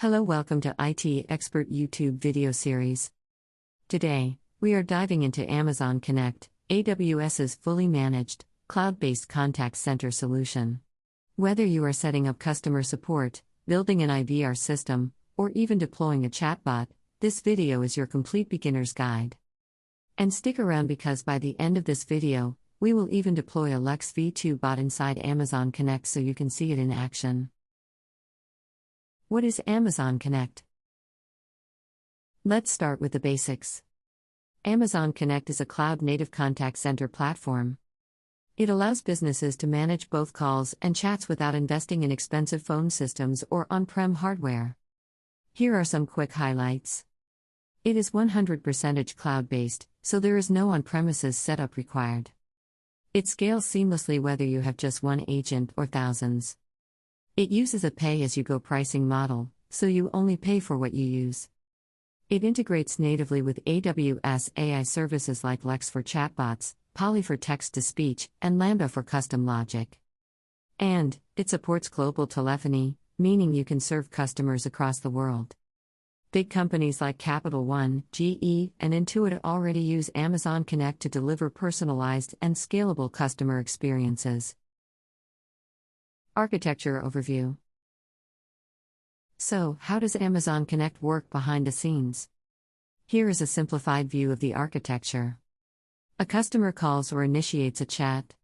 Hello, welcome to IT Expert YouTube video series. Today, we are diving into Amazon Connect, AWS's fully managed, cloud-based contact center solution. Whether you are setting up customer support, building an IVR system, or even deploying a chatbot, this video is your complete beginner's guide. And stick around because by the end of this video, we will even deploy a Lex V2 bot inside Amazon Connect so you can see it in action. What is Amazon Connect? Let's start with the basics. Amazon Connect is a cloud-native contact center platform. It allows businesses to manage both calls and chats without investing in expensive phone systems or on-prem hardware. Here are some quick highlights. It is 100% cloud-based, so there is no on-premises setup required. It scales seamlessly whether you have just one agent or thousands. It uses a pay-as-you-go pricing model, so you only pay for what you use. It integrates natively with AWS AI services like Lex for chatbots, Poly for text-to-speech, and Lambda for custom logic. And it supports global telephony, meaning you can serve customers across the world. Big companies like Capital One, GE, and Intuit already use Amazon Connect to deliver personalized and scalable customer experiences. Architecture overview. So, how does Amazon Connect work behind the scenes? Here is a simplified view of the architecture. A customer calls or initiates a chat.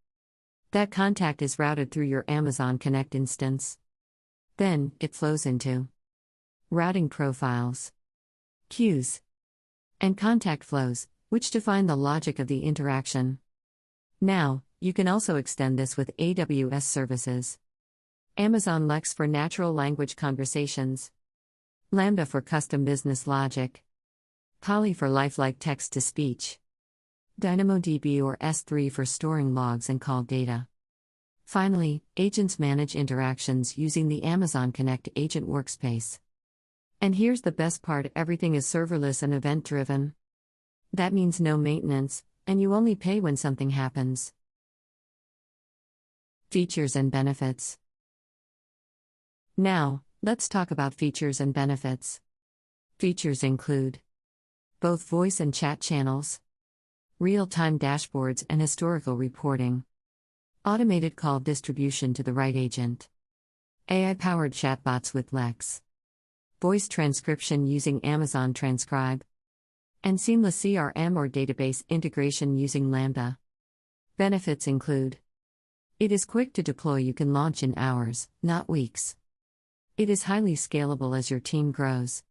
That contact is routed through your Amazon Connect instance. Then, it flows into routing profiles, queues, and contact flows, which define the logic of the interaction. Now, you can also extend this with AWS services. Amazon Lex for natural language conversations, Lambda for custom business logic, Poly for lifelike text-to-speech, DynamoDB or S3 for storing logs and call data. Finally, agents manage interactions using the Amazon Connect Agent Workspace. And here's the best part: everything is serverless and event-driven. That means no maintenance, and you only pay when something happens. Features and benefits. Now, let's talk about features and benefits. Features include both voice and chat channels, real-time dashboards and historical reporting, automated call distribution to the right agent, AI-powered chatbots with Lex, voice transcription using Amazon Transcribe, and seamless CRM or database integration using Lambda. Benefits include: it is quick to deploy, you can launch in hours, not weeks. It is highly scalable as your team grows.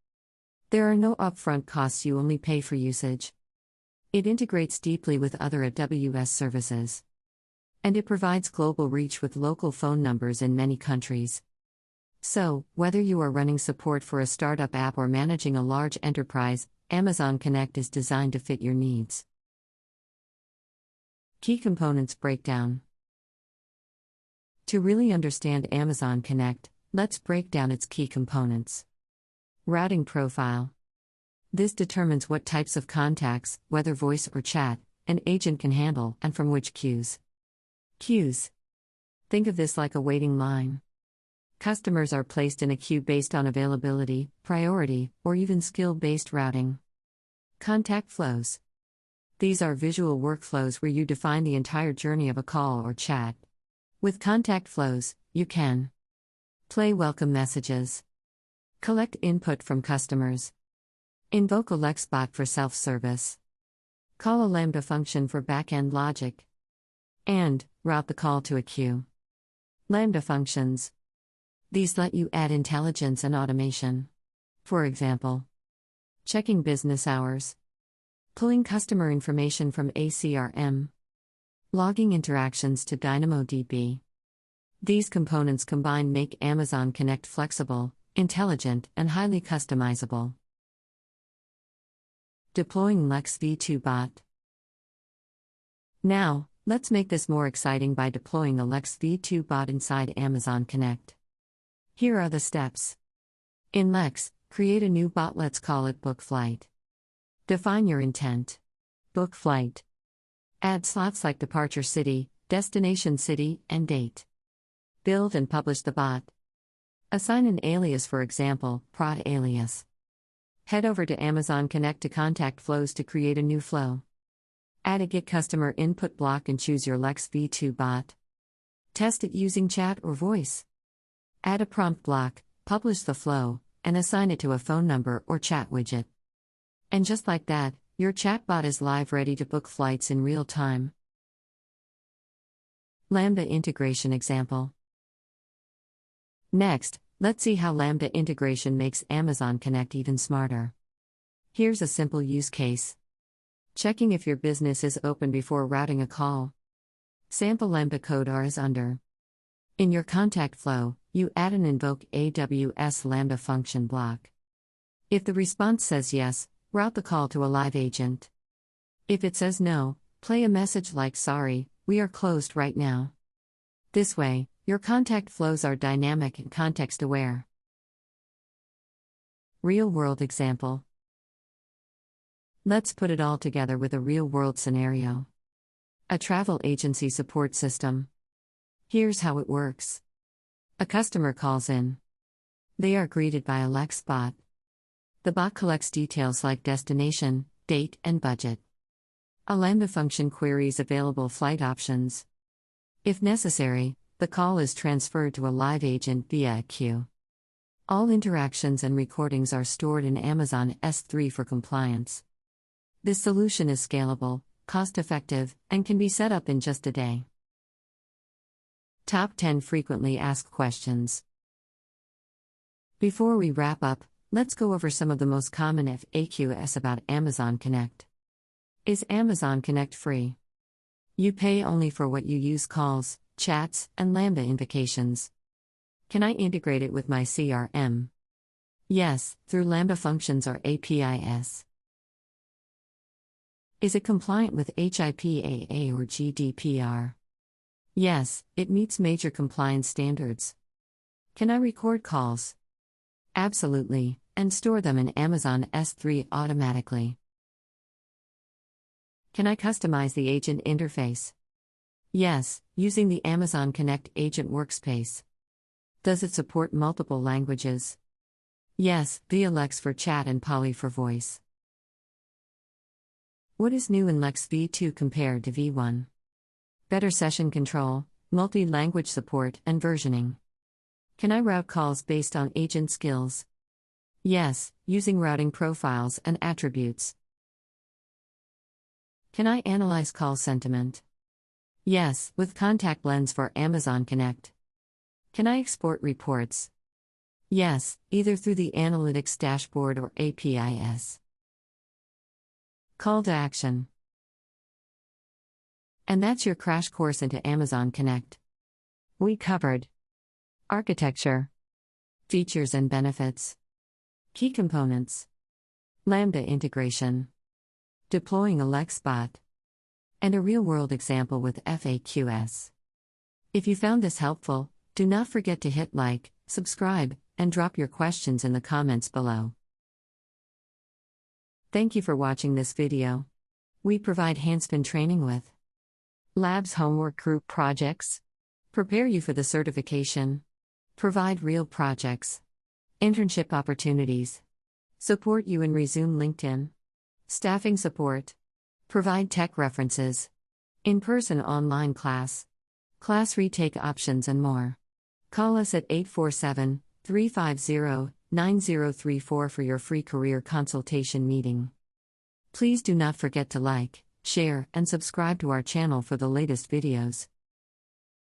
There are no upfront costs, you only pay for usage. It integrates deeply with other AWS services. And it provides global reach with local phone numbers in many countries. So, whether you are running support for a startup app or managing a large enterprise, Amazon Connect is designed to fit your needs. Key components breakdown. To really understand Amazon Connect, let's break down its key components. Routing profile. This determines what types of contacts, whether voice or chat, an agent can handle and from which queues. Queues. Think of this like a waiting line. Customers are placed in a queue based on availability, priority, or even skill-based routing. Contact flows. These are visual workflows where you define the entire journey of a call or chat. With contact flows, you can play welcome messages, collect input from customers, invoke a Lex bot for self-service, call a Lambda function for back-end logic, and route the call to a queue. Lambda functions. These let you add intelligence and automation. For example, checking business hours, pulling customer information from a CRM, logging interactions to DynamoDB. These components combined make Amazon Connect flexible, intelligent, and highly customizable. Deploying Lex V2 bot. Now, let's make this more exciting by deploying a Lex V2 bot inside Amazon Connect. Here are the steps. In Lex, create a new bot, let's call it Book Flight. Define your intent. Book flight. Add slots like departure city, destination city, and date. Build and publish the bot. Assign an alias, for example, prod alias. Head over to Amazon Connect to contact flows to create a new flow. Add a Get Customer Input block and choose your Lex V2 bot. Test it using chat or voice. Add a prompt block, publish the flow, and assign it to a phone number or chat widget. And just like that, your chatbot is live, ready to book flights in real time. Lambda integration example. Next, let's see how Lambda integration makes Amazon Connect even smarter. Here's a simple use case. Checking if your business is open before routing a call. Sample Lambda code R is under. In your contact flow, you add an invoke AWS Lambda function block. If the response says yes, route the call to a live agent. If it says no, play a message like "Sorry, we are closed right now." This way, your contact flows are dynamic and context-aware. Real-world example. Let's put it all together with a real-world scenario. A travel agency support system. Here's how it works. A customer calls in. They are greeted by a Lex bot. The bot collects details like destination, date, and budget. A Lambda function queries available flight options. If necessary, the call is transferred to a live agent via a queue. All interactions and recordings are stored in Amazon S3 for compliance. This solution is scalable, cost-effective, and can be set up in just a day. Top 10 frequently asked questions. Before we wrap up, let's go over some of the most common FAQs about Amazon Connect. Is Amazon Connect free? You pay only for what you use: calls, chats, and Lambda invocations. Can I integrate it with my CRM? Yes, through Lambda functions or APIs. Is it compliant with HIPAA or GDPR? Yes, it meets major compliance standards. Can I record calls? Absolutely, and store them in Amazon S3 automatically. Can I customize the agent interface? Yes, using the Amazon Connect Agent Workspace. Does it support multiple languages? Yes, via Lex for chat and Poly for voice. What is new in Lex V2 compared to V1? Better session control, multi-language support, and versioning. Can I route calls based on agent skills? Yes, using routing profiles and attributes. Can I analyze call sentiment? Yes, with Contact Lens for Amazon Connect. Can I export reports? Yes, either through the Analytics dashboard or APIs. Call to action. And that's your crash course into Amazon Connect. We covered architecture, features and benefits, key components, Lambda integration, deploying a Lex bot, and a real-world example with FAQs. If you found this helpful, do not forget to hit like, subscribe, and drop your questions in the comments below. Thank you for watching this video. We provide hands-on training with labs, homework, group projects, prepare you for the certification, provide real projects, internship opportunities, support you in Resume LinkedIn, staffing support, provide tech references, in-person online class retake options, and more. Call us at 847-350-9034 for your free career consultation meeting. Please do not forget to like, share, and subscribe to our channel for the latest videos.